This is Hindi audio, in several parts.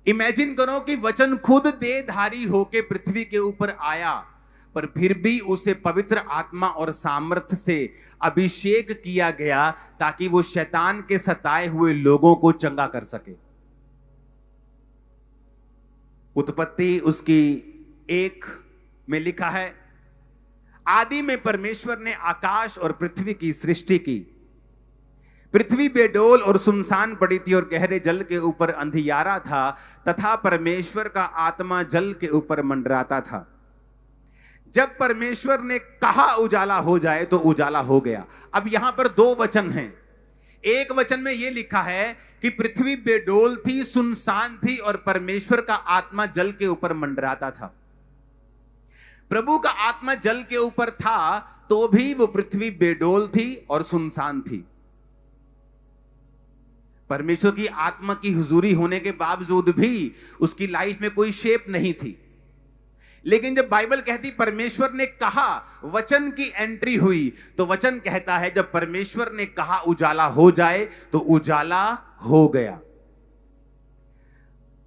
इमेजिन करो कि वचन खुद देहधारी होके पृथ्वी के ऊपर आया, पर फिर भी उसे पवित्र आत्मा और सामर्थ्य से अभिषेक किया गया ताकि वो शैतान के सताए हुए लोगों को चंगा कर सके। उत्पत्ति उसकी 1 में लिखा है, आदि में परमेश्वर ने आकाश और पृथ्वी की सृष्टि की। पृथ्वी बेडोल और सुनसान पड़ी थी और गहरे जल के ऊपर अंधियारा था तथा परमेश्वर का आत्मा जल के ऊपर मंडराता था। जब परमेश्वर ने कहा उजाला हो जाए तो उजाला हो गया। अब यहां पर 2 वचन हैं। एक वचन में यह लिखा है कि पृथ्वी बेडोल थी, सुनसान थी और परमेश्वर का आत्मा जल के ऊपर मंडराता था। प्रभु का आत्मा जल के ऊपर था तो भी वो पृथ्वी बेडोल थी और सुनसान थी। परमेश्वर की आत्मा की हुजूरी होने के बावजूद भी उसकी लाइफ में कोई शेप नहीं थी। लेकिन जब बाइबल कहती परमेश्वर ने कहा, वचन की एंट्री हुई, तो वचन कहता है जब परमेश्वर ने कहा उजाला हो जाए तो उजाला हो गया।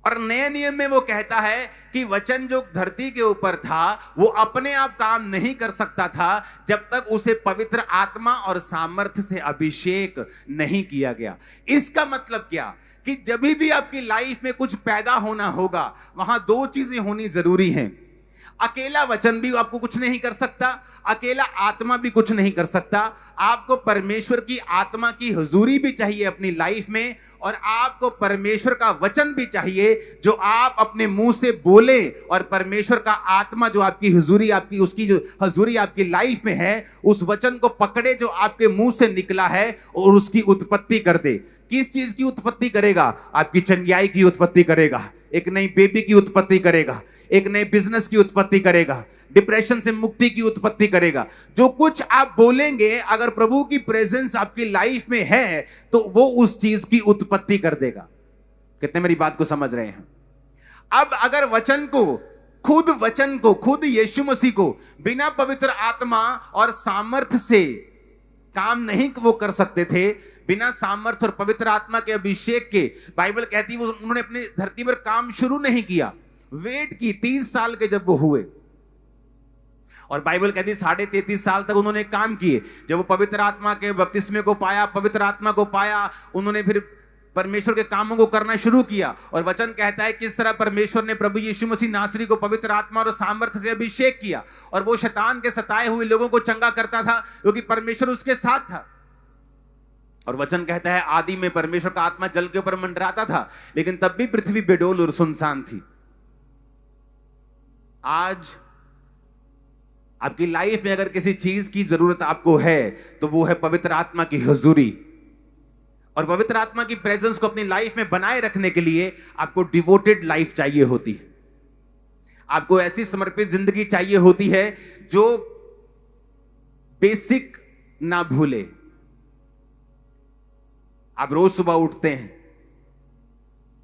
और नए नियम में वो कहता है कि वचन जो धरती के ऊपर था वो अपने आप काम नहीं कर सकता था जब तक उसे पवित्र आत्मा और सामर्थ्य से अभिषेक नहीं किया गया। इसका मतलब क्या कि जब भी आपकी लाइफ में कुछ पैदा होना होगा, वहां 2 चीजें होनी जरूरी हैं। अकेला वचन भी आपको कुछ नहीं कर सकता, अकेला आत्मा भी कुछ नहीं कर सकता। आपको परमेश्वर की आत्मा की हुजूरी भी चाहिए अपनी लाइफ में, और आपको परमेश्वर का वचन भी चाहिए जो आप अपने मुंह से बोले, और परमेश्वर का आत्मा जो आपकी हुजूरी, आपकी उसकी जो हुजूरी आपकी लाइफ में है, उस वचन को पकड़े जो आपके मुंह से निकला है और उसकी उत्पत्ति कर दे। किस चीज की उत्पत्ति करेगा? आपकी चंगाई की उत्पत्ति करेगा, एक नई बेबी की उत्पत्ति करेगा, एक नए बिजनेस की उत्पत्ति करेगा, डिप्रेशन से मुक्ति की उत्पत्ति करेगा। जो कुछ आप बोलेंगे, अगर प्रभु की प्रेजेंस आपकी लाइफ में है तो वो उस चीज की उत्पत्ति कर देगा। कितने मेरी बात को समझ रहे हैं? अब अगर वचन को खुद यीशु मसीह को बिना पवित्र आत्मा और सामर्थ्य से काम नहीं वो कर सकते थे, बिना सामर्थ्य और पवित्र आत्मा के अभिषेक के, बाइबल कहती है उन्होंने अपनी धरती पर काम शुरू नहीं किया, वेट की 30 साल के जब वो हुए। और बाइबल कहती है 33.5 साल तक उन्होंने काम किए। जब वो पवित्र आत्मा के बपतिस्मे को पाया, पवित्र आत्मा को पाया, उन्होंने फिर परमेश्वर के कामों को करना शुरू किया। और वचन कहता है किस तरह परमेश्वर ने प्रभु यीशु मसीह नासरी को पवित्र आत्मा और सामर्थ्य से अभिषेक किया, और वो शैतान के सताए हुए लोगों को चंगा करता था क्योंकि परमेश्वर उसके साथ था। और वचन कहता है आदि में परमेश्वर का आत्मा जल के ऊपर मंडराता था, लेकिन तब भी पृथ्वी बेडोल और सुनसान थी। आज आपकी लाइफ में अगर किसी चीज की जरूरत आपको है तो वो है पवित्र आत्मा की हुजूरी। और पवित्र आत्मा की प्रेजेंस को अपनी लाइफ में बनाए रखने के लिए आपको डिवोटेड लाइफ चाहिए होती है। आपको ऐसी समर्पित जिंदगी चाहिए होती है जो बेसिक ना भूले। आप रोज सुबह उठते हैं,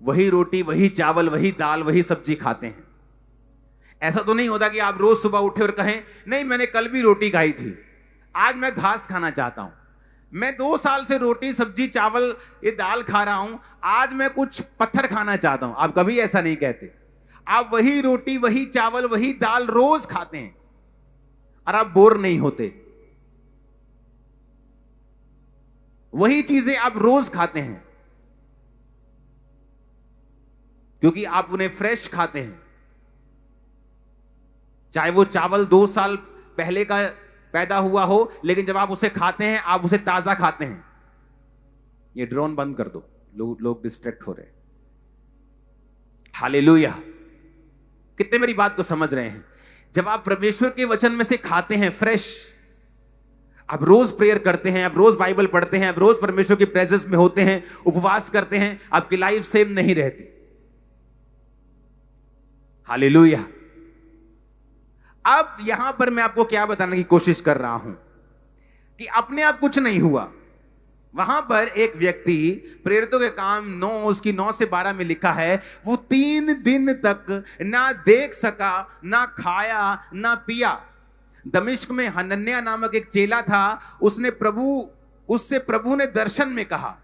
वही रोटी, वही चावल, वही दाल, वही सब्जी खाते हैं। ऐसा तो नहीं होता कि आप रोज सुबह उठे और कहें नहीं मैंने कल भी रोटी खाई थी, आज मैं घास खाना चाहता हूं, मैं 2 साल से रोटी सब्जी चावल ये दाल खा रहा हूं, आज मैं कुछ पत्थर खाना चाहता हूं। आप कभी ऐसा नहीं कहते। आप वही रोटी, वही चावल, वही दाल रोज खाते हैं और आप बोर नहीं होते। वही चीजें आप रोज खाते हैं क्योंकि आप उन्हें फ्रेश खाते हैं। चाहे वो चावल 2 साल पहले का पैदा हुआ हो, लेकिन जब आप उसे खाते हैं आप उसे ताजा खाते हैं। ये ड्रोन बंद कर दो, लोग डिस्ट्रैक्ट हो रहे हैं। हालेलुया। कितने मेरी बात को समझ रहे हैं? जब आप परमेश्वर के वचन में से खाते हैं फ्रेश, आप रोज प्रेयर करते हैं, आप रोज बाइबल पढ़ते हैं, आप रोज परमेश्वर की प्रेजेंस में होते हैं, उपवास करते हैं, आपकी लाइफ सेम नहीं रहती। हालेलुया। अब यहां पर मैं आपको क्या बताने की कोशिश कर रहा हूं कि अपने आप कुछ नहीं हुआ। वहां पर एक व्यक्ति, प्रेरितों के काम 9 उसकी 9 से 12 में लिखा है, वो 3 दिन तक ना देख सका, ना खाया, ना पिया। दमिश्क में हनन्याह नामक एक चेला था, उससे प्रभु ने दर्शन में कहा,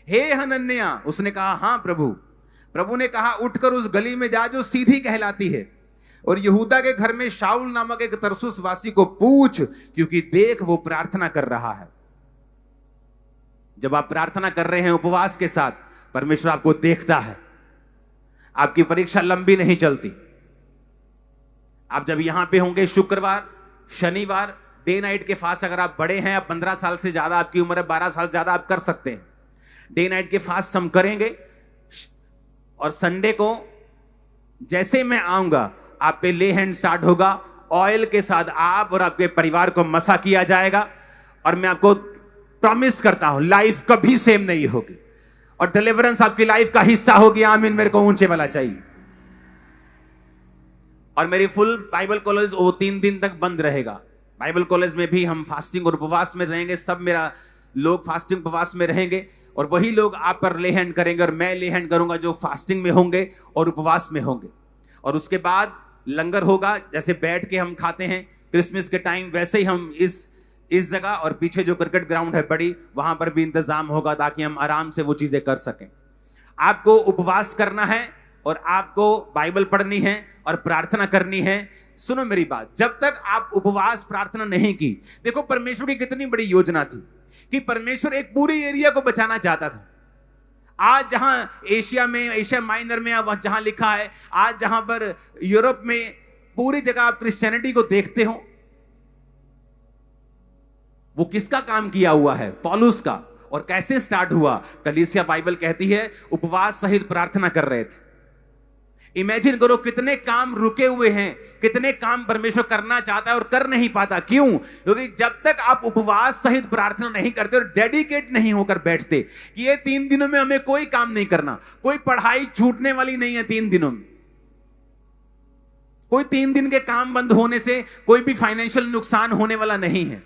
हे हनन्याह। उसने कहा हाँ प्रभु। प्रभु ने कहा उठकर उस गली में जा जो सीधी कहलाती है, और यहूदा के घर में शाऊल नामक एक तरसुस वासी को पूछ, क्योंकि देख वो प्रार्थना कर रहा है। जब आप प्रार्थना कर रहे हैं उपवास के साथ, परमेश्वर आपको देखता है। आपकी परीक्षा लंबी नहीं चलती। आप जब यहां पे होंगे शुक्रवार शनिवार डे नाइट के फास्ट, अगर आप बड़े हैं, आप 15 साल से ज्यादा आपकी उम्र है, 12 साल ज्यादा आप कर सकते हैं, डे नाइट के फास्ट हम करेंगे। और संडे को जैसे मैं आऊंगा आप पे ले हैंड स्टार्ट होगा, ऑयल के साथ आप और आपके परिवार को मसा किया जाएगा, और मैं आपको प्रॉमिस करता हूं लाइफ कभी सेम नहीं होगी, और डिलीवरेंस आपकी लाइफ का हिस्सा होगी। आमीन। मेरे को ऊंचे वाला चाहिए। और मेरी फुल बाइबल कॉलेज वो 3 दिन तक बंद रहेगा। बाइबल कॉलेज में भी हम फास्टिंग और उपवास में रहेंगे। सब मेरा लोग फास्टिंग उपवास में रहेंगे, और वही लोग आप पर ले हैंड करेंगे, और मैं ले हैंड करूंगा जो फास्टिंग में होंगे और उपवास में होंगे। और उसके बाद लंगर होगा, जैसे बैठ के हम खाते हैं क्रिसमस के टाइम, वैसे ही हम इस जगह और पीछे जो क्रिकेट ग्राउंड है बड़ी, वहां पर भी इंतजाम होगा ताकि हम आराम से वो चीजें कर सकें। आपको उपवास करना है और आपको बाइबल पढ़नी है और प्रार्थना करनी है। सुनो मेरी बात, जब तक आप उपवास प्रार्थना नहीं की, देखो परमेश्वर की कितनी बड़ी योजना थी कि परमेश्वर एक पूरी एरिया को बचाना चाहता था। आज जहां एशिया माइनर में जहां लिखा है, आज जहां पर यूरोप में पूरी जगह आप क्रिश्चियनिटी को देखते हो, वो किसका काम किया हुआ है? पौलुस का। और कैसे स्टार्ट हुआ? कलीसिया बाइबल कहती है उपवास सहित प्रार्थना कर रहे थे। इमेजिन करो कितने काम रुके हुए हैं, कितने काम परमेश्वर करना चाहता है और कर नहीं पाता। क्यों? क्योंकि जब तक आप उपवास सहित प्रार्थना नहीं करते और डेडिकेट नहीं होकर बैठते कि ये 3 दिनों में हमें कोई काम नहीं करना, कोई पढ़ाई छूटने वाली नहीं है 3 दिनों में, कोई 3 दिन के काम बंद होने से कोई भी फाइनेंशियल नुकसान होने वाला नहीं है।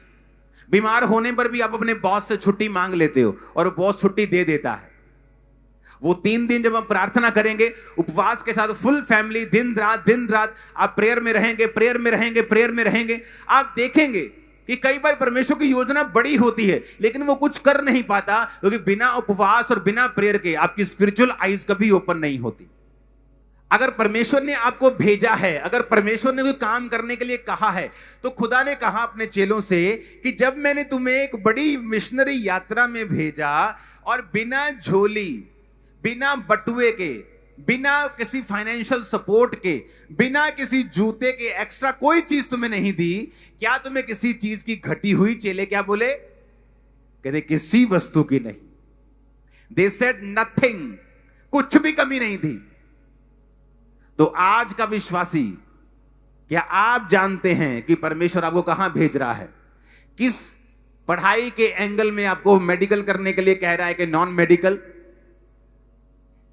बीमार होने पर भी आप अपने बॉस से छुट्टी मांग लेते हो और बॉस छुट्टी दे देता है। वो 3 दिन जब हम प्रार्थना करेंगे उपवास के साथ, फुल फैमिली दिन रात आप प्रेयर में रहेंगे, आप देखेंगे कि कई बार परमेश्वर की योजना बड़ी होती है लेकिन वो कुछ कर नहीं पाता, क्योंकि बिना उपवास और बिना प्रेयर के आपकी स्पिरिचुअल आईज कभी ओपन नहीं होती। अगर परमेश्वर ने आपको भेजा है, अगर परमेश्वर ने कोई काम करने के लिए कहा है, तो खुदा ने कहा अपने चेलों से कि जब मैंने तुम्हें एक बड़ी मिशनरी यात्रा में भेजा और बिना झोली, बिना बटुए के, बिना किसी फाइनेंशियल सपोर्ट के, बिना किसी जूते के एक्स्ट्रा कोई चीज तुम्हें नहीं दी, क्या तुम्हें किसी चीज की घटी हुई? चेले क्या बोले? कहते किसी वस्तु की नहीं। दे सेड नथिंग, कुछ भी कमी नहीं थी। तो आज का विश्वासी, क्या आप जानते हैं कि परमेश्वर आपको कहां भेज रहा है? किस पढ़ाई के एंगल में आपको मेडिकल करने के लिए कह रहा है कि नॉन मेडिकल?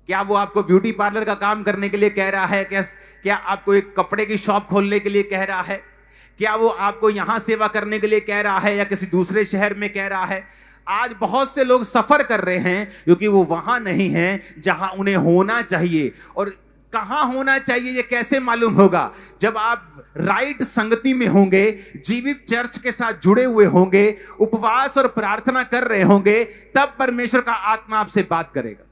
क्या वो आपको ब्यूटी पार्लर का काम करने के लिए कह रहा है? क्या आपको एक कपड़े की शॉप खोलने के लिए कह रहा है? क्या वो आपको यहां सेवा करने के लिए कह रहा है या किसी दूसरे शहर में कह रहा है? आज बहुत से लोग सफर कर रहे हैं क्योंकि वो वहां नहीं है जहां उन्हें होना चाहिए। और कहां होना चाहिए ये कैसे मालूम होगा? जब आप राइट संगति में होंगे, जीवित चर्च के साथ जुड़े हुए होंगे, उपवास और प्रार्थना कर रहे होंगे, तब परमेश्वर का आत्मा आपसे बात करेगा।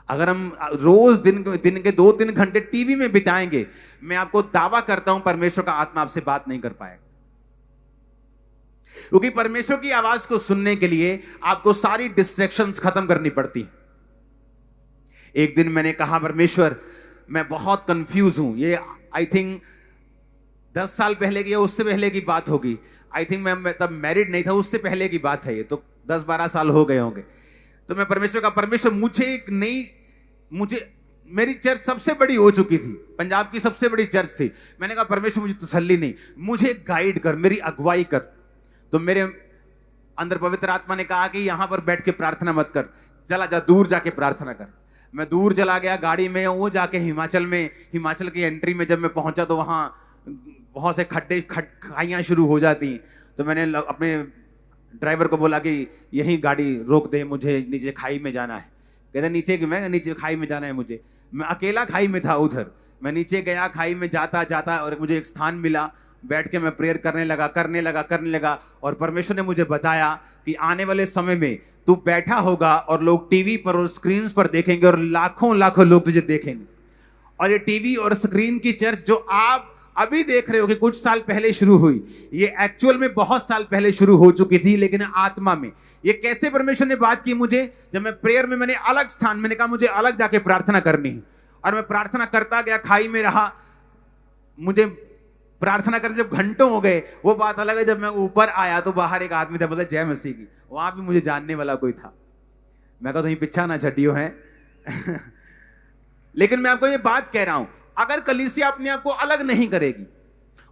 अगर हम रोज दिन के 2-3 घंटे टीवी में बिताएंगे, मैं आपको दावा करता हूं परमेश्वर का आत्मा आपसे बात नहीं कर पाएगा। क्योंकि परमेश्वर की आवाज को सुनने के लिए आपको सारी डिस्ट्रैक्शंस खत्म करनी पड़ती है। एक दिन मैंने कहा परमेश्वर मैं बहुत कंफ्यूज हूं। ये आई थिंक 10 साल पहले की या उससे पहले की बात होगी। आई थिंक मैं तब मैरिड नहीं था, उससे पहले की बात है, ये तो 10-12 साल हो गए होंगे। तो मैं परमेश्वर मुझे मेरी चर्च सबसे बड़ी हो चुकी थी, पंजाब की सबसे बड़ी चर्च थी। मैंने कहा परमेश्वर मुझे तसल्ली नहीं, मुझे गाइड कर, मेरी अगुवाई कर। तो मेरे अंदर पवित्र आत्मा ने कहा कि यहां पर बैठ के प्रार्थना मत कर, चला जा दूर जाके प्रार्थना कर। मैं दूर चला गया गाड़ी में, वो जाके हिमाचल की एंट्री में जब मैं पहुंचा तो वहां बहुत से खाइयां शुरू हो जाती। तो मैंने अपने ड्राइवर को बोला कि यहीं गाड़ी रोक दे, मुझे नीचे खाई में जाना है। कहते नीचे कि मैं नीचे खाई में जाना है मुझे। मैं अकेला खाई में था उधर। मैं नीचे गया, खाई में जाता जाता और मुझे एक स्थान मिला, बैठ के मैं प्रेयर करने लगा और परमेश्वर ने मुझे बताया कि आने वाले समय में तू बैठा होगा और लोग टीवी पर और स्क्रीन पर देखेंगे और लाखों लाखों लोग तुझे देखेंगे। और ये टीवी और स्क्रीन की चर्च जो आप अभी देख रहे हो कि कुछ साल पहले शुरू हुई, ये एक्चुअल में बहुत साल पहले शुरू हो चुकी थी, लेकिन आत्मा में। ये कैसे परमेश्वर ने बात की मुझे, जब मैं प्रेयर में मैंने अलग स्थान, मैंने कहा मुझे अलग जाके प्रार्थना करनी है, और मैं प्रार्थना करता गया, खाई में रहा। मुझे प्रार्थना करते जब घंटों हो गए, वो बात अलग है। जब मैं ऊपर आया तो बाहर एक आदमी था, बोला जय मसीह की। वहां भी मुझे जानने वाला कोई था। मैं कहा तो पीछा ना छटियो है। लेकिन मैं आपको ये बात कह रहा हूं, अगर कलीसिया अपने आप को अलग नहीं करेगी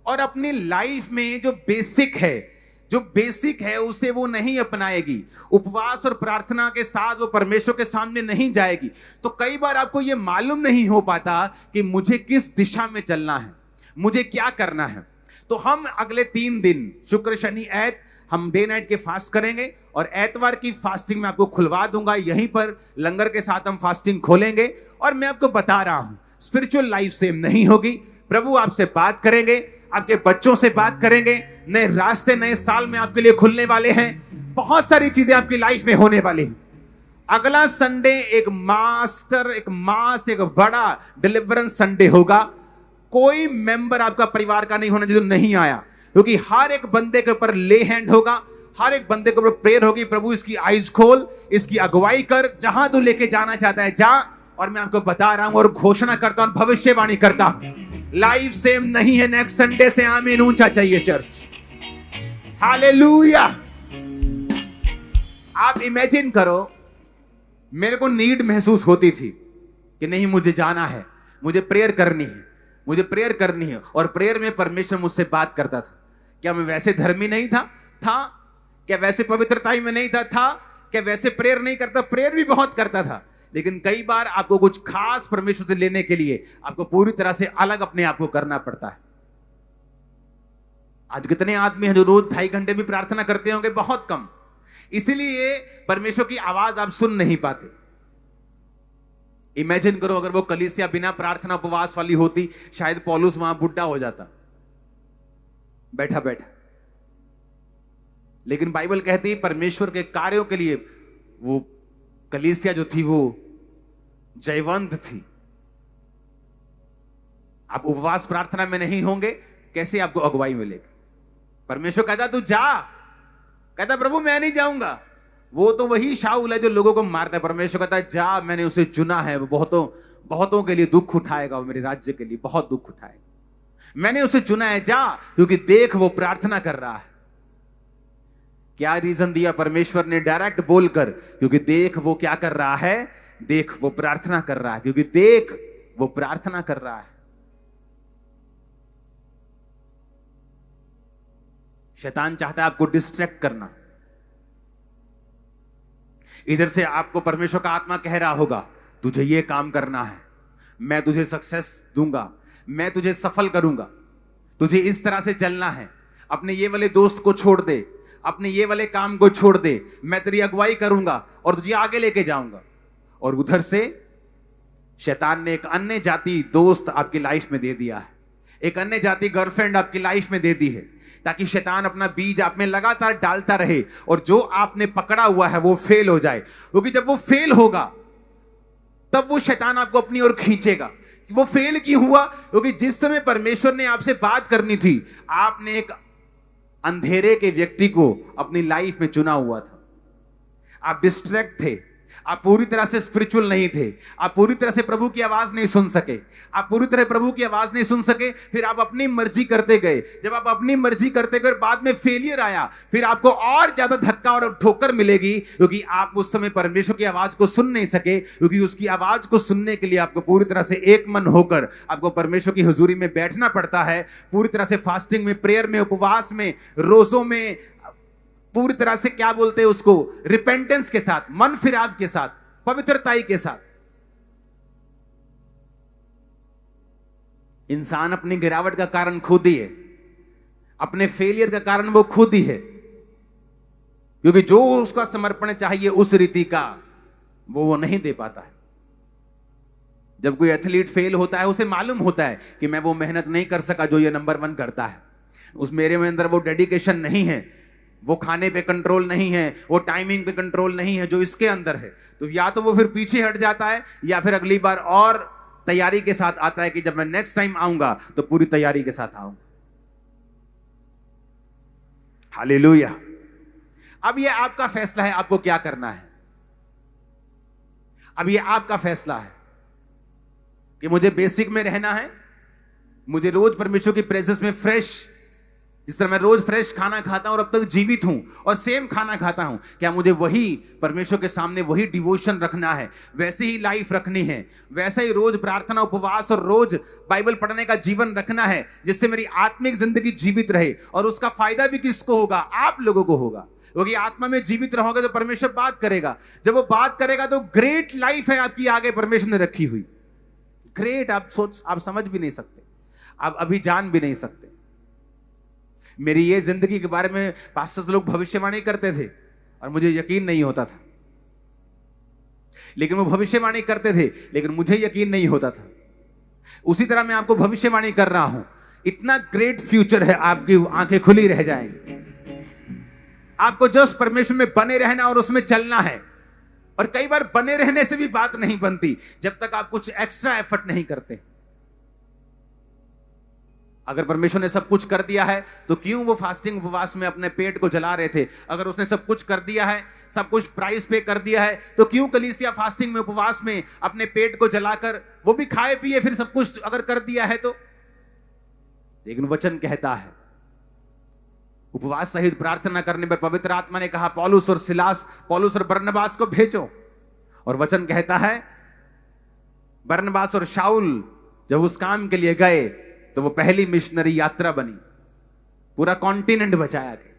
और अपनी लाइफ में जो बेसिक है उसे वो नहीं अपनाएगी, उपवास और प्रार्थना के साथ वो परमेश्वर के सामने नहीं जाएगी, तो कई बार आपको ये मालूम नहीं हो पाता कि मुझे किस दिशा में चलना है, मुझे क्या करना है। तो हम अगले 3 दिन शुक्र शनि ऐत हम डे नाइट के फास्ट करेंगे, और एतवार की फास्टिंग मैं आपको खुलवा दूंगा। यहीं पर लंगर के साथ हम फास्टिंग खोलेंगे, और मैं आपको बता रहा हूं स्पिरिचुअल लाइफ सेम नहीं होगी। प्रभु आपसे बात करेंगे, आपके बच्चों से बात करेंगे, नए रास्ते नए साल में आपके लिए खुलने वाले हैं, बहुत सारी चीजें आपकी लाइफ में होने वाली हैं। अगला संडे एक बड़ा डिलीवरेंस संडे होगा। कोई मेंबर आपका परिवार का नहीं होना जो नहीं आया, क्योंकि हर एक बंदे के ऊपर ले हैंड होगा, हर एक बंदे के ऊपर प्रेयर होगी। प्रभु इसकी आईज खोल, इसकी अगुवाई कर, जहां तू लेके जाना चाहता है जा। और मैं आपको बता रहा हूं और घोषणा करता हूं, भविष्यवाणी करता हूं, लाइफ सेम नहीं है नेक्स्ट संडे से। आमीन ऊंचा चाहिए चर्च। हालेलुया। आप इमेजिन करो, मेरे को नीड महसूस होती थी कि नहीं मुझे जाना है, मुझे प्रेयर करनी है, और प्रेयर में परमेश्वर मुझसे बात करता था। क्या मैं वैसे धर्मी नहीं था? क्या वैसे पवित्रता में नहीं था? क्या वैसे प्रेयर नहीं करता? प्रेयर भी बहुत करता था। लेकिन कई बार आपको कुछ खास परमेश्वर से लेने के लिए आपको पूरी तरह से अलग अपने आप को करना पड़ता है। आज कितने आदमी हैं जो रोज 2.5 घंटे भी प्रार्थना करते होंगे? बहुत कम। इसीलिए परमेश्वर की आवाज आप सुन नहीं पाते। इमेजिन करो अगर वो कलीसिया बिना प्रार्थना उपवास वाली होती, शायद पौलुस वहां बुढ़ा हो जाता बैठा बैठा। लेकिन बाइबल कहती है परमेश्वर के कार्यों के लिए वो कलीसिया जो थी वो जयवंत थी। आप उपवास प्रार्थना में नहीं होंगे, कैसे आपको अगुवाई मिलेगी? परमेश्वर कहता तू जा, कहता प्रभु मैं नहीं जाऊंगा। वो तो वही शाऊल है जो लोगों को मारता है। परमेश्वर कहता है जा, मैंने उसे चुना है, वो बहुतों के लिए दुख उठाएगा, वो मेरे राज्य के लिए बहुत दुख उठाएगा। मैंने उसे चुना है, जा, क्योंकि देख वो प्रार्थना कर रहा है। क्या रीजन दिया परमेश्वर ने डायरेक्ट बोलकर? क्योंकि देख वो क्या कर रहा है, देख वो प्रार्थना कर रहा है, क्योंकि देख वो प्रार्थना कर रहा है। शैतान चाहता है आपको डिस्ट्रैक्ट करना। इधर से आपको परमेश्वर का आत्मा कह रहा होगा तुझे ये काम करना है, मैं तुझे सक्सेस दूंगा, मैं तुझे सफल करूंगा, तुझे इस तरह से चलना है, अपने ये वाले दोस्त को छोड़ दे, अपने ये वाले काम को छोड़ दे, मैं तेरी अगुवाई करूंगा और तुझे आगे लेके जाऊंगा। और उधर से शैतान ने एक अन्य जाति दोस्त आपकी लाइफ में दे दिया है, एक अन्य जाति गर्लफ्रेंड आपकी लाइफ में दे दी है, ताकि शैतान अपना बीज आप में लगातार डालता रहे और जो आपने पकड़ा हुआ है वो फेल हो जाए। क्योंकि जब वो फेल होगा तब वो शैतान आपको अपनी ओर खींचेगा। वो फेल क्यों हुआ? क्योंकि जिस समय परमेश्वर ने आपसे बात करनी थी, आपने एक अंधेरे के व्यक्ति को अपनी लाइफ में चुना हुआ था। आप डिस्ट्रैक्ट थे, आप पूरी तरह से स्पिरिचुअल नहीं थे, आप पूरी तरह से प्रभु की आवाज नहीं सुन सके, आप पूरी तरह प्रभु की आवाज नहीं सुन सके। फिर आप अपनी मर्जी करते गए। जब आप अपनी मर्जी करते गए, बाद में फेलियर आया, फिर आपको और ज्यादा धक्का और ठोकर मिलेगी, क्योंकि आप उस समय परमेश्वर की आवाज को सुन नहीं सके। क्योंकि उसकी आवाज को सुनने के लिए आपको पूरी तरह से एक मन होकर आपको परमेश्वर की हुजूरी में बैठना पड़ता है। पूरी तरह से फास्टिंग में, प्रेयर में, उपवास में, रोजों में, पूरी तरह से क्या बोलते हैं उसको, रिपेंटेंस के साथ, मन फिराव के साथ, पवित्रताई के साथ। इंसान अपनी गिरावट का कारण खुद ही है, अपने फेलियर का कारण वो खुद ही है, क्योंकि जो उसका समर्पण चाहिए उस रीति का वो नहीं दे पाता है। जब कोई एथलीट फेल होता है, उसे मालूम होता है कि मैं वो मेहनत नहीं कर सका जो ये नंबर 1 करता है। उस मेरे में अंदर वो डेडिकेशन नहीं है, वो खाने पे कंट्रोल नहीं है, वो टाइमिंग पे कंट्रोल नहीं है जो इसके अंदर है। तो या तो वो फिर पीछे हट जाता है, या फिर अगली बार और तैयारी के साथ आता है कि जब मैं नेक्स्ट टाइम आऊंगा तो पूरी तैयारी के साथ आऊंगा। हालेलुया। अब ये आपका फैसला है, आपको क्या करना है। अब ये आपका फैसला है कि मुझे बेसिक में रहना है, मुझे रोज परमेश्वर की प्रेजेंस में फ्रेश, जिस तरह मैं रोज फ्रेश खाना खाता हूं और अब तक जीवित हूं और सेम खाना खाता हूं, क्या मुझे वही परमेश्वर के सामने वही डिवोशन रखना है, वैसे ही लाइफ रखनी है, वैसा ही रोज प्रार्थना, उपवास और रोज बाइबल पढ़ने का जीवन रखना है, जिससे मेरी आत्मिक जिंदगी जीवित रहे। और उसका फायदा भी किसको होगा? आप लोगों को होगा, क्योंकि आत्मा में जीवित रहोगे तो परमेश्वर बात करेगा। जब वो बात करेगा तो ग्रेट लाइफ है आपकी आगे परमेश्वर ने रखी हुई, ग्रेट। आप समझ भी नहीं सकते, आप अभी जान भी नहीं सकते। मेरी ये जिंदगी के बारे में पास्टर्स लोग भविष्यवाणी करते थे और मुझे यकीन नहीं होता था, लेकिन वो भविष्यवाणी करते थे लेकिन मुझे यकीन नहीं होता था। उसी तरह मैं आपको भविष्यवाणी कर रहा हूं, इतना ग्रेट फ्यूचर है, आपकी आंखें खुली रह जाएंगी। आपको जस्ट परमेश्वर में बने रहना और उसमें चलना है। और कई बार बने रहने से भी बात नहीं बनती जब तक आप कुछ एक्स्ट्रा एफर्ट नहीं करते। अगर परमेश्वर ने सब कुछ कर दिया है तो क्यों वो फास्टिंग उपवास में अपने पेट को जला रहे थे? अगर उसने सब कुछ कर दिया है, सब कुछ प्राइस पे कर दिया है, तो क्यों कलीसिया फास्टिंग में, उपवास में अपने पेट को जलाकर, वो भी खाए पिए, फिर सब कुछ अगर कर दिया है तो? लेकिन वचन कहता है, उपवास सहित प्रार्थना करने पर पवित्र आत्मा ने कहा पौलुस और बरनबास को भेजो। और वचन कहता है बरनबास और शाऊल जब उस काम के लिए गए तो वो पहली मिशनरी यात्रा बनी, पूरा कॉन्टिनेंट बचाया गया।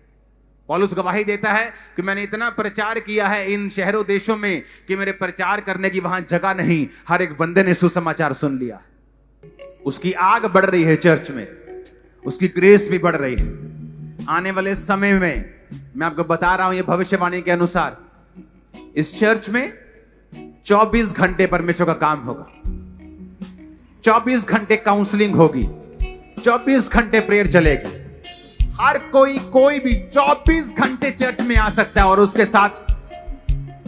पौलुस गवाही देता है कि मैंने इतना प्रचार किया है इन शहरों देशों में कि मेरे प्रचार करने की वहां जगह नहीं, हर एक बंदे ने सुसमाचार सुन लिया। उसकी आग बढ़ रही है चर्च में, उसकी ग्रेस भी बढ़ रही है। आने वाले समय में मैं आपको बता रहा हूं, ये भविष्यवाणी के अनुसार इस चर्च में 24 घंटे परमेश्वर का काम होगा, 24 घंटे काउंसलिंग होगी, 24 घंटे प्रेयर चलेगी। हर कोई भी 24 घंटे चर्च में आ सकता है और उसके साथ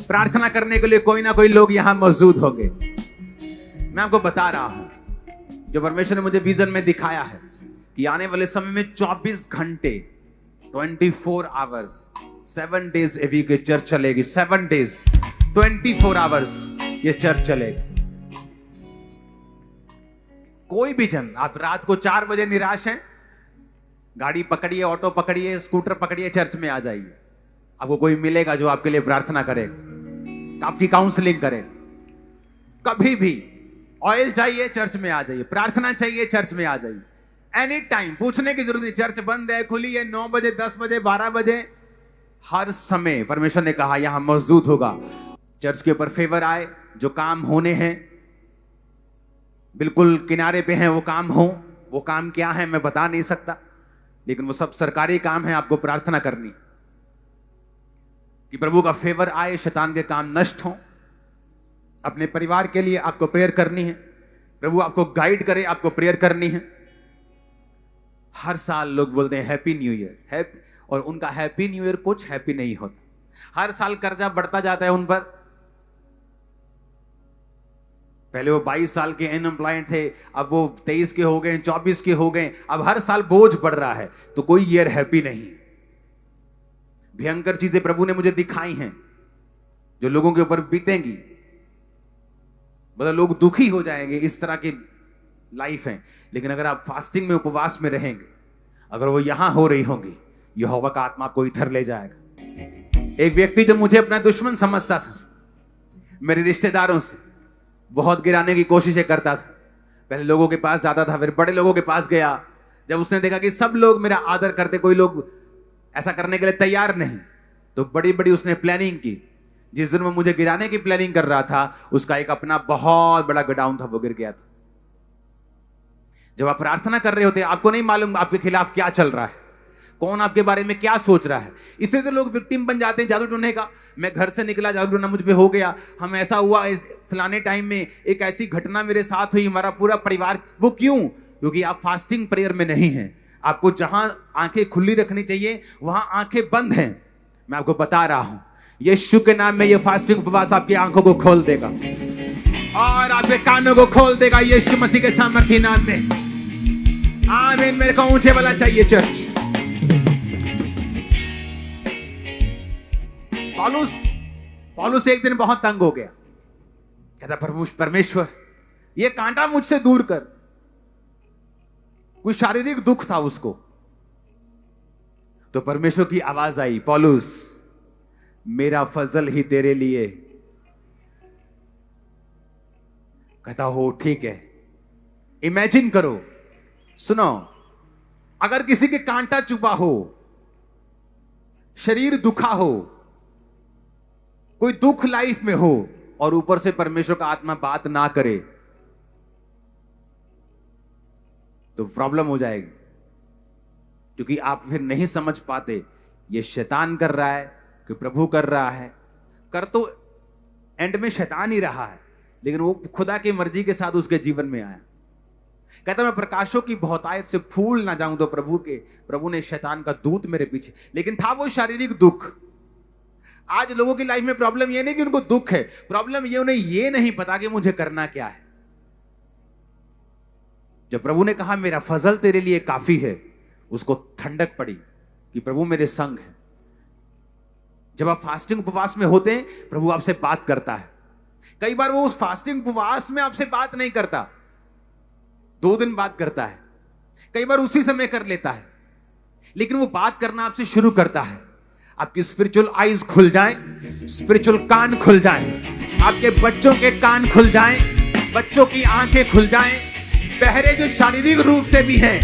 प्रार्थना करने के लिए कोई ना कोई लोग यहां मौजूद होंगे। मैं आपको बता रहा हूं, जो परमेश्वर ने मुझे विजन में दिखाया है कि आने वाले समय में 24 घंटे 24 आवर्स 7 डेज ए वीक ये चर्च चलेगी। 7 डेज 24 आवर्स ये चर्च चलेगी। कोई भी जन, आप रात को 4 बजे निराश हैं, गाड़ी पकड़िए, ऑटो पकड़िए, स्कूटर पकड़िए, चर्च में आ जाइए। आपको कोई मिलेगा जो आपके लिए प्रार्थना करे, आपकी काउंसलिंग करे। कभी भी ऑयल चाहिए चर्च में आ जाइए, प्रार्थना चाहिए चर्च में आ जाइए। एनी टाइम, पूछने की जरूरत नहीं, चर्च बंद है, खुली है, 9 बजे, 10 बजे, 12 बजे, हर समय परमेश्वर ने कहा यहां मौजूद होगा। चर्च के ऊपर फेवर आए, जो काम होने हैं बिल्कुल किनारे पे हैं, वो काम हो। वो काम क्या है मैं बता नहीं सकता, लेकिन वो सब सरकारी काम है। आपको प्रार्थना करनी कि प्रभु का फेवर आए, शैतान के काम नष्ट हो। अपने परिवार के लिए आपको प्रेयर करनी है, प्रभु आपको गाइड करे, आपको प्रेयर करनी है। हर साल लोग बोलते हैं हैप्पी न्यू ईयर, हैप्पी, और उनका हैप्पी न्यू ईयर कुछ हैप्पी नहीं होता। हर साल कर्जा बढ़ता जाता है उन पर। पहले वो 22 साल के अनएम्प्लॉयड थे, अब वो 23 के हो गए, 24 के हो गए, अब हर साल बोझ बढ़ रहा है। तो कोई ईयर हैप्पी नहीं। भयंकर चीजें प्रभु ने मुझे दिखाई हैं जो लोगों के ऊपर बीतेंगी, मतलब लोग दुखी हो जाएंगे। इस तरह की लाइफ है। लेकिन अगर आप फास्टिंग में, उपवास में रहेंगे, अगर वो यहां हो रही होंगी, यहोवा का आत्मा आपको इधर ले जाएगा। एक व्यक्ति जो मुझे अपना दुश्मन समझता था, मेरे रिश्तेदारों से बहुत गिराने की कोशिशें करता था। पहले लोगों के पास जाता था, फिर बड़े लोगों के पास गया। जब उसने देखा कि सब लोग मेरा आदर करते, कोई लोग ऐसा करने के लिए तैयार नहीं, तो बड़ी बड़ी उसने प्लानिंग की। जिस दिन वो मुझे गिराने की प्लानिंग कर रहा था, उसका एक अपना बहुत बड़ा गोडाउन था, वो गिर गया था। जब आप प्रार्थना कर रहे होते, आपको नहीं मालूम आपके खिलाफ क्या चल रहा है। कौन आपके बारे में क्या सोच रहा है। इसलिए तो लोग विक्टिम बन जाते हैं जादू टोने का। मैं घर से निकला, जादू टोना मुझ पे हो गया, हम ऐसा हुआ, इस फलाने टाइम में एक ऐसी घटना मेरे साथ हुई, हमारा पूरा परिवार। वो क्यों? क्योंकि आप फास्टिंग प्रेयर में नहीं हैं। आपको जहां आंखें खुली रखनी चाहिए वहां आंखें बंद हैं। मैं आपको बता रहा हूं, यीशु के नाम में ये फास्टिंग उपवास आपकी आंखों को खोल देगा और आपके कानों को खोल देगा, यीशु मसीह के सामर्थ्य नाम में। आमीन। मेरे को ऊंचे वाला चाहिए चर्च। पौलुस एक दिन बहुत तंग हो गया, कहता प्रभु परमेश्वर ये कांटा मुझसे दूर कर। कोई शारीरिक दुख था उसको। तो परमेश्वर की आवाज आई, पौलुस मेरा फजल ही तेरे लिए। कहता हो ठीक है। इमेजिन करो, सुनो, अगर किसी के कांटा चुभा हो, शरीर दुखा हो, कोई दुख लाइफ में हो और ऊपर से परमेश्वर का आत्मा बात ना करे तो प्रॉब्लम हो जाएगी। क्योंकि आप फिर नहीं समझ पाते ये शैतान कर रहा है कि प्रभु कर रहा है। कर तो एंड में शैतान ही रहा है, लेकिन वो खुदा की मर्जी के साथ उसके जीवन में आया। कहता मैं प्रकाशों की बहुतायत से फूल ना जाऊं तो प्रभु ने शैतान का दूत मेरे पीछे। लेकिन था वो शारीरिक दुख। आज लोगों की लाइफ में प्रॉब्लम ये नहीं कि उनको दुख है, प्रॉब्लम ये उन्हें ये नहीं पता कि मुझे करना क्या है। जब प्रभु ने कहा मेरा फजल तेरे लिए काफी है, उसको ठंडक पड़ी कि प्रभु मेरे संग है। जब आप फास्टिंग उपवास में होते हैं, प्रभु आपसे बात करता है। कई बार वो उस फास्टिंग उपवास में आपसे बात नहीं करता, 2 दिन बात करता है, कई बार उसी समय कर लेता है, लेकिन वो बात करना आपसे शुरू करता है। आपकी स्पिरिचुअल आईज खुल जाएं, स्पिरिचुअल कान खुल जाएं, आपके बच्चों के कान खुल जाएं, बच्चों की आंखें खुल जाएं। बहरे जो शारीरिक रूप से भी हैं,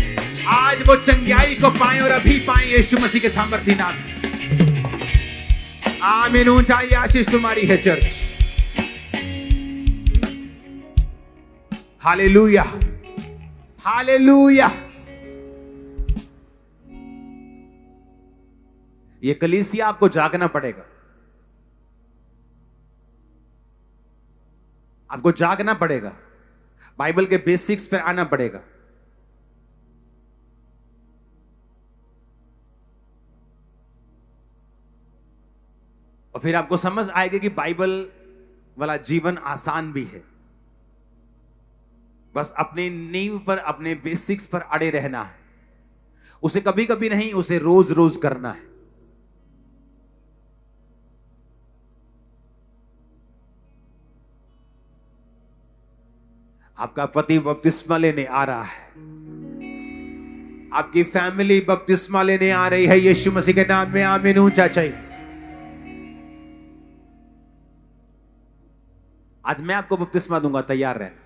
आज वो चंगाई को पाएं और अभी पाएं यीशु मसीह के सामर्थ्य नाम। आमीन। ऊंचाई आशीष तुम्हारी है चर्च। Hallelujah, hallelujah. ये कलीसिया आपको जागना पड़ेगा, आपको जागना पड़ेगा, बाइबल के बेसिक्स पर आना पड़ेगा। और फिर आपको समझ आएगी कि बाइबल वाला जीवन आसान भी है। बस अपने नींव पर, अपने बेसिक्स पर अड़े रहना है। उसे कभी कभी नहीं, उसे रोज रोज करना है। आपका पति बपतिस्मा लेने आ रहा है, आपकी फैमिली बपतिस्मा लेने आ रही है यीशु मसीह के नाम में। आमीन। ऊंचा चाहिए। आज मैं आपको बपतिस्मा दूंगा, तैयार रहना।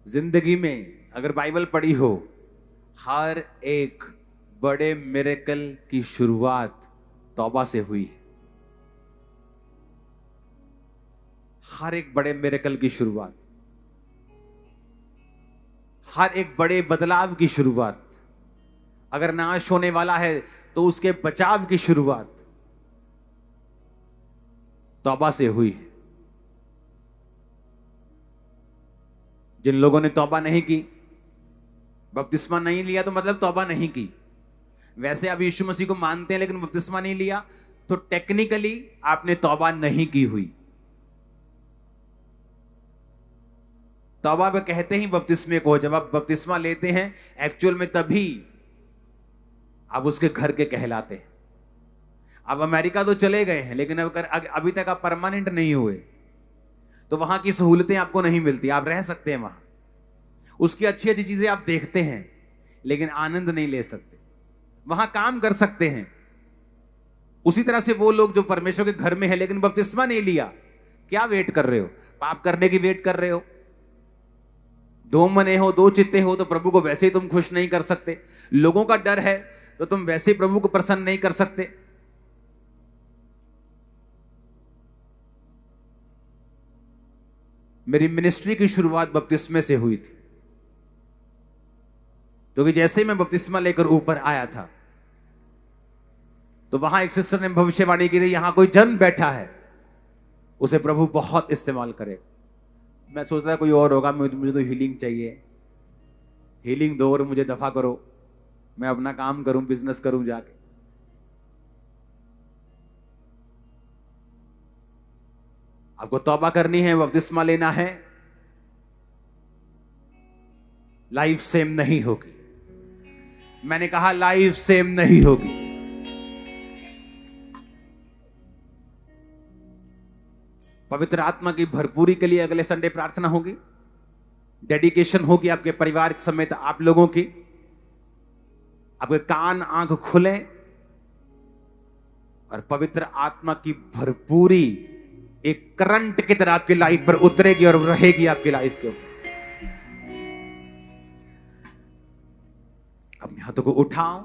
जिंदगी में अगर बाइबल पढ़ी हो, हर एक बड़े मिरेकल की शुरुआत तौबा से हुई है। हर एक बड़े मिरेकल की शुरुआत, हर एक बड़े बदलाव की शुरुआत, अगर नाश होने वाला है तो उसके बचाव की शुरुआत तौबा से हुई। जिन लोगों ने तौबा नहीं की, बपतिस्मा नहीं लिया, तो मतलब तौबा नहीं की। वैसे आप यीशु मसीह को मानते हैं लेकिन बपतिस्मा नहीं लिया, तो टेक्निकली आपने तौबा नहीं की हुई। तौबा पे कहते ही बपतिस्मे को। जब आप बपतिस्मा लेते हैं एक्चुअल में, तभी आप उसके घर के कहलाते हैं। आप अमेरिका तो चले गए हैं, लेकिन अभी तक आप परमानेंट नहीं हुए, तो वहां की सहूलतें आपको नहीं मिलती। आप रह सकते हैं वहां, उसकी अच्छी अच्छी चीजें आप देखते हैं, लेकिन आनंद नहीं ले सकते। वहां काम कर सकते हैं। उसी तरह से वो लोग जो परमेश्वर के घर में है लेकिन बपतिस्मा नहीं लिया, क्या वेट कर रहे हो? पाप करने की वेट कर रहे हो? 2 मने हो, 2 चित्ते हो, तो प्रभु को वैसे ही तुम खुश नहीं कर सकते। लोगों का डर है तो तुम वैसे ही प्रभु को प्रसन्न नहीं कर सकते। मेरी मिनिस्ट्री की शुरुआत बपतिस्मे से हुई थी, क्योंकि जैसे ही मैं बपतिस्मा लेकर ऊपर आया था तो वहां एक सिस्टर ने भविष्यवाणी की थी, यहां कोई जन बैठा है, उसे प्रभु बहुत इस्तेमाल करे। मैं सोचता था कोई और होगा, मुझे तो हीलिंग चाहिए, हीलिंग दो और मुझे दफा करो, मैं अपना काम करूं, बिजनेस करूं जाके। आपको तौबा करनी है, बपतिस्मा लेना है, लाइफ सेम नहीं होगी। मैंने कहा लाइफ सेम नहीं होगी। पवित्र आत्मा की भरपूरी के लिए अगले संडे प्रार्थना होगी, डेडिकेशन होगी आपके परिवार समेत आप लोगों की। आपके कान आंख खुले और पवित्र आत्मा की भरपूरी एक करंट की तरह आपकी लाइफ पर उतरेगी और रहेगी आपकी लाइफ के ऊपर। अपने हाथों को उठाओ,